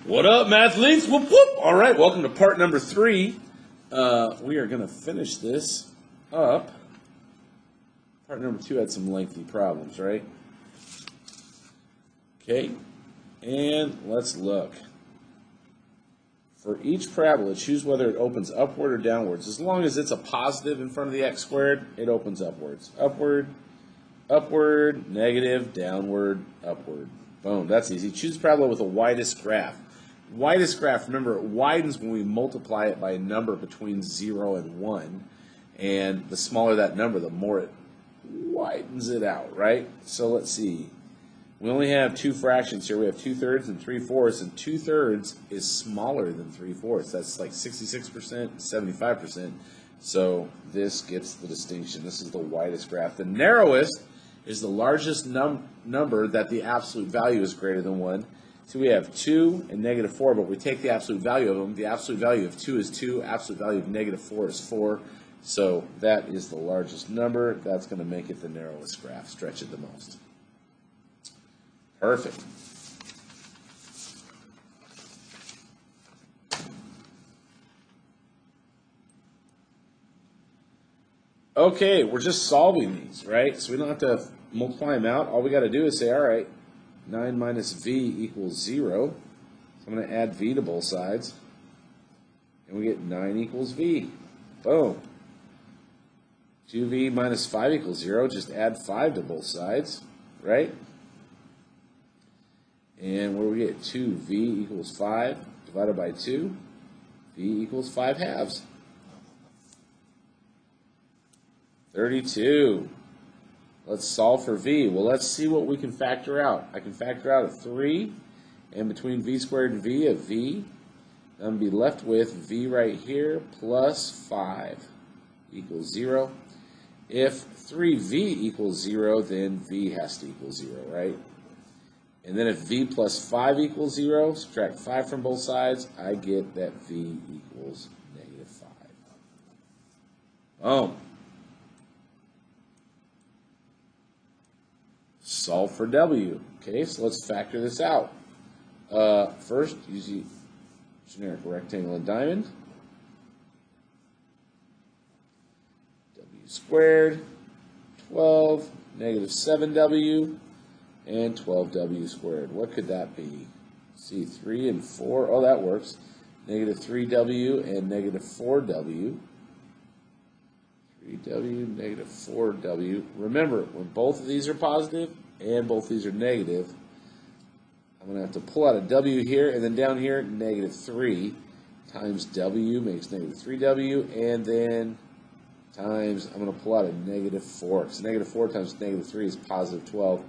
What up, mathletes? Whoop whoop! All right, welcome to part number 3. We are going to finish this up. Part number 2 had some lengthy problems, right? Okay, and let's look. For each parabola, choose whether it opens upward or downwards. As long as it's a positive in front of the x squared, it opens upwards. Upward, upward, negative, downward, upward. Boom, that's easy. Choose a parabola with the widest graph. Widest graph, remember, it widens when we multiply it by a number between 0 and 1. And the smaller that number, the more it widens it out, right? So let's see. We only have two fractions here. We have 2/3 and 3/4, and 2/3 is smaller than 3/4. That's like 66%, 75%. So this gets the distinction. This is the widest graph. The narrowest is the largest number that the absolute value is greater than 1. So we have 2 and -4, but we take the absolute value of them. The absolute value of 2 is 2. Absolute value of -4 is 4. So that is the largest number. That's going to make it the narrowest graph. Stretch it the most. Perfect. Okay, we're just solving these, right? So we don't have to multiply them out. All we got to do is say, all right, 9 minus v equals 0. So I'm going to add v to both sides. And we get 9 equals v. Boom. 2v minus 5 equals 0. Just add 5 to both sides, right? And where do we get 2v equals 5 divided by 2? V equals 5 halves. 32. Let's solve for v. Well, let's see what we can factor out. I can factor out a 3, and between v squared and v, a v. I'm going to be left with v right here plus 5 equals 0. If 3v equals 0, then v has to equal 0, right? And then if v plus 5 equals 0, subtract 5 from both sides, I get that v equals -5. Boom. Solve for w. Okay, so let's factor this out. First, use the generic rectangle and diamond. W squared, 12, -7w, and 12w squared. What could that be? See, 3 and 4. Oh, that works. -3w and -4w. 3w, -4w. Remember, when both of these are positive and both of these are negative, I'm going to have to pull out a w here, and then down here, -3 times w makes -3w, and then times, I'm going to pull out a -4, because -4 times -3 is +12.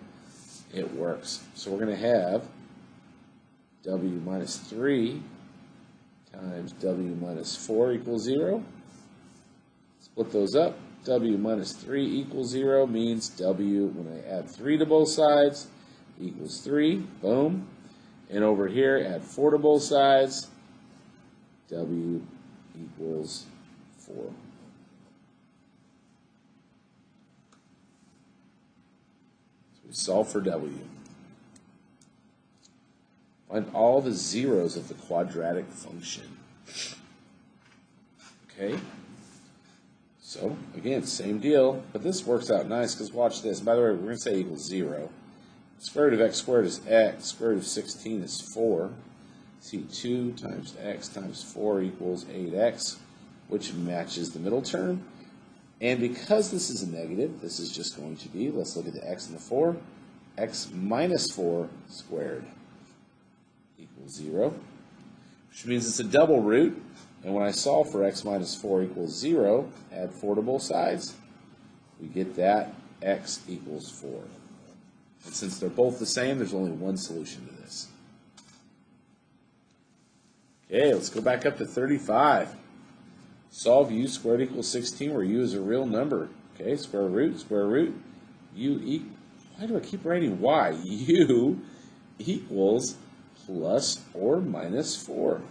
It works. So we're going to have w minus 3 times w minus 4 equals 0. Split those up. W minus 3 equals 0 means w, when I add 3 to both sides, equals 3. Boom. And over here, add 4 to both sides. W equals 4. So we solve for w. Find all the zeros of the quadratic function. Okay. So, again, same deal, but this works out nice because watch this. By the way, we're going to say equals 0. Square root of x squared is x. Square root of 16 is 4. See, 2 times x times 4 equals 8x, which matches the middle term. And because this is a negative, this is just going to be, let's look at the x and the 4, x minus 4 squared equals 0, which means it's a double root. And when I solve for x minus 4 equals 0, add 4 to both sides, we get that x equals 4. And since they're both the same, there's only one solution to this. Okay, let's go back up to 35. Solve u squared equals 16, where u is a real number. Okay, square root, u equals, why do I keep writing y? U equals plus or minus 4.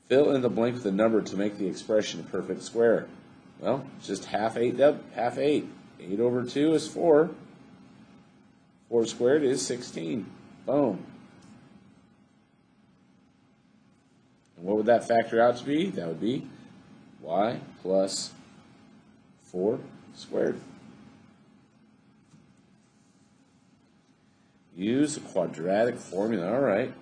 Fill in the blank with a number to make the expression a perfect square. Well, just half 8. 8 over 2 is 4. 4 squared is 16. Boom. And what would that factor out to be? That would be y plus 4 squared. Use the quadratic formula. All right.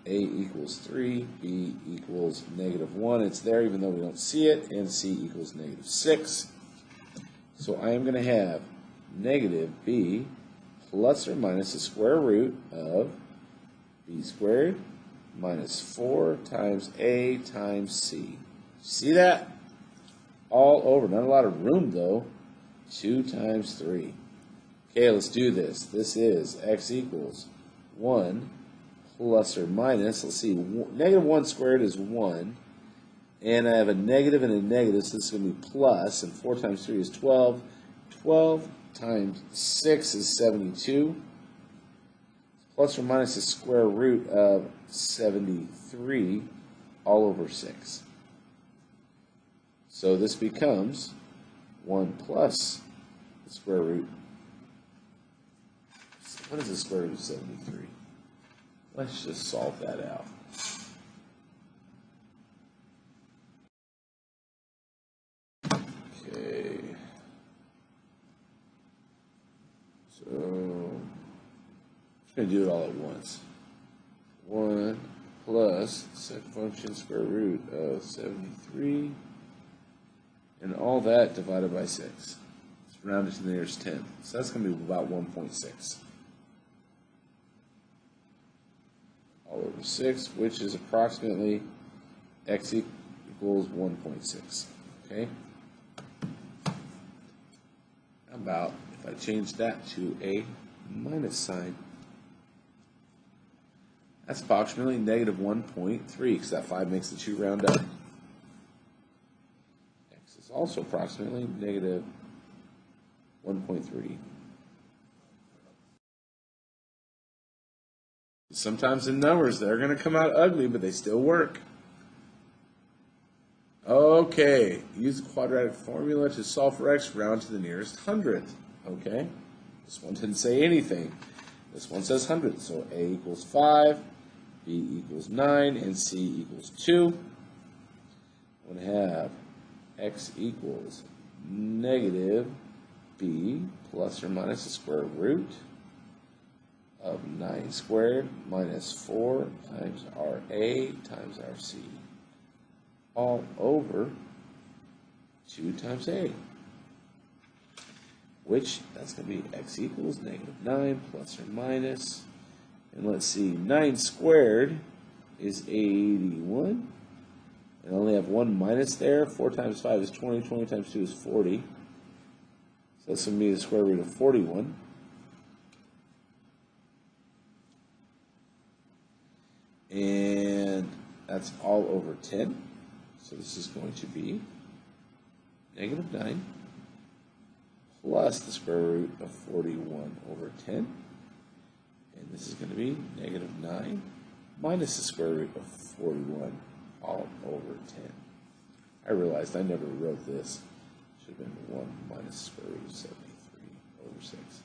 A equals 3, B equals -1. It's there even though we don't see it, and C equals -6. So I am going to have negative B plus or minus the square root of B squared minus 4 times A times C. See that? All over. Not a lot of room though. 2 times 3. Okay, let's do this. This is x equals 1 plus or minus, let's see, -1 squared is 1, and I have a negative and a negative, so this is going to be plus, and 4 times 3 is 12. 12 times 6 is 72, plus or minus the square root of 73 all over 6. So this becomes 1 plus the square root. What is the square root of 73? Let's just solve that out. Okay. So, I'm just going to do it all at once. 1 plus set function square root of 73, and all that divided by 6. It's rounded to the nearest 10th. So that's going to be about 1.6. All over 6, which is approximately x equals 1.6. Okay? How about if I change that to a minus sign? That's approximately -1.3, because that 5 makes the 2 round up. X is also approximately -1.3. Sometimes in numbers, they're going to come out ugly, but they still work. Okay, use the quadratic formula to solve for x, round to the nearest hundredth. Okay, this one didn't say anything. This one says hundredth, so a equals 5, b equals 9, and c equals 2. I'm going to have x equals negative b plus or minus the square root of 9 squared minus 4 times RA times RC, all over 2 times A, which that's going to be x equals -9 plus or minus, and let's see, 9 squared is 81, and I only have 1 minus there. 4 times 5 is 20, 20 times 2 is 40, so that's going to be the square root of 41. And that's all over 10. So this is going to be -9 plus the square root of 41 over 10. And this is going to be -9 minus the square root of 41 all over 10. I realized I never wrote this. Should have been 1 minus the square root of 73 over 6.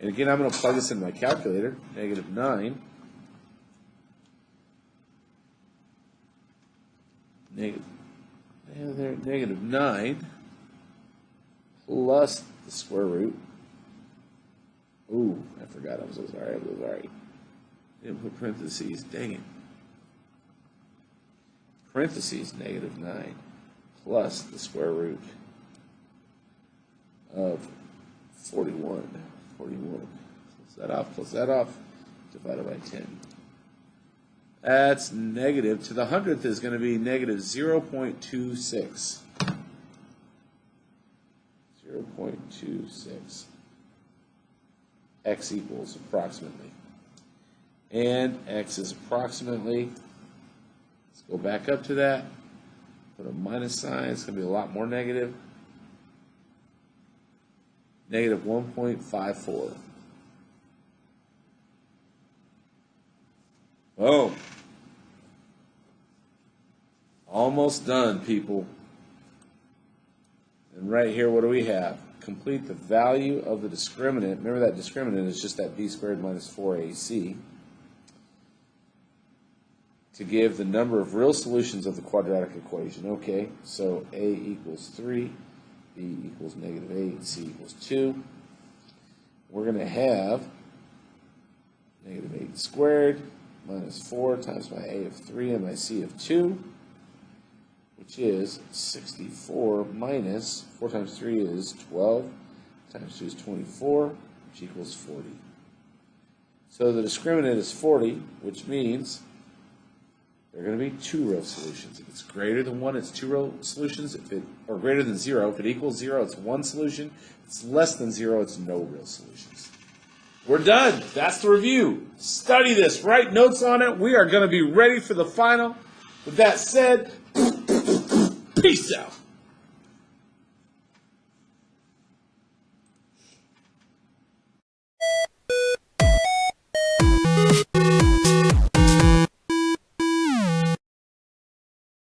And again, I'm going to plug this in my calculator. -9 -9 plus the square root. Ooh, I forgot. I'm so sorry. I'm so sorry. Didn't put parentheses. Dang it. Parentheses -9 plus the square root of 41. 41. Close that off. Divided by 10. That's negative. To the hundredth is going to be -0.26. 0.26. X equals approximately. And X is approximately, let's go back up to that. Put a minus sign. It's going to be a lot more negative. -1.54. Oh. Almost done, people. And right here, what do we have? Complete the value of the discriminant. Remember that discriminant is just that b squared minus 4ac. to give the number of real solutions of the quadratic equation. Okay, so A equals 3, B equals negative 8, and C equals 2. We're going to have negative 8 squared minus 4 times my A of 3 and my C of 2, which is 64 minus 4 times 3 is 12, times 2 is 24, which equals 40. So the discriminant is 40, which means there are going to be 2 row solutions. If it's greater than 1, it's 2 row solutions. Or greater than 0, if it equals 0, it's 1 solution. If it's less than 0, it's no real solutions. We're done. That's the review. Study this. Write notes on it. We are going to be ready for the final. With that said, peace out.